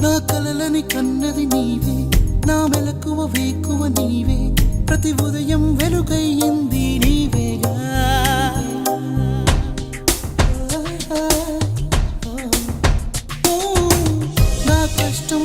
నా కలలని కన్నది నీవే, నా మెలకువ వేకువ నీవే, ప్రతి ఉదయం వెలుగయ్యింది నీవేగా. నా కష్టం